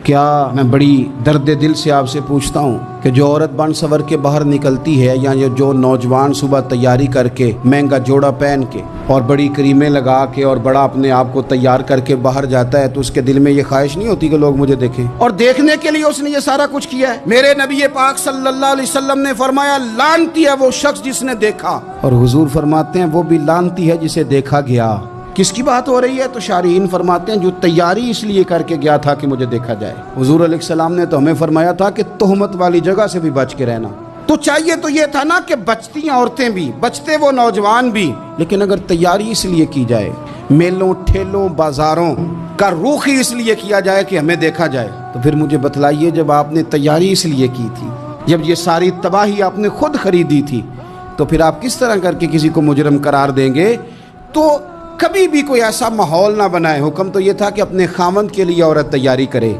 کیا میں بڑی درد دل سے آپ سے پوچھتا ہوں کہ جو عورت بن سور کے باہر نکلتی ہے یا جو نوجوان صبح تیاری کر کے مہنگا جوڑا پہن کے اور بڑی کریمیں لگا کے اور بڑا اپنے آپ کو تیار کر کے باہر جاتا ہے تو اس کے دل میں یہ خواہش نہیں ہوتی کہ لوگ مجھے دیکھیں؟ اور دیکھنے کے لیے اس نے یہ سارا کچھ کیا ہے۔ میرے نبی پاک صلی اللہ علیہ وسلم نے فرمایا لعنتی ہے وہ شخص جس نے دیکھا، اور حضور فرماتے ہیں وہ بھی لعنتی ہے جسے دیکھا گیا۔ کس کی بات ہو رہی ہے؟ تو شارحین فرماتے ہیں جو تیاری اس لیے کر کے گیا تھا کہ مجھے دیکھا جائے۔ حضور علیہ السلام نے تو ہمیں فرمایا تھا کہ تہمت والی جگہ سے بھی بچ کے رہنا۔ تو چاہیے تو یہ تھا نا کہ بچتی عورتیں بھی، بچتے وہ نوجوان بھی، لیکن اگر تیاری اس لیے کی جائے، میلوں ٹھیلوں بازاروں کا رخ ہی اس لیے کیا جائے کہ ہمیں دیکھا جائے، تو پھر مجھے بتلائیے جب آپ نے تیاری اس لیے کی تھی، جب یہ ساری تباہی آپ نے خود خریدی تھی، تو پھر آپ کس طرح کر کے کسی کو مجرم قرار دیں گے؟ تو کبھی بھی کوئی ایسا ماحول نہ بنائے۔ حکم تو یہ تھا کہ اپنے خاوند کے لیے عورت تیاری کرے۔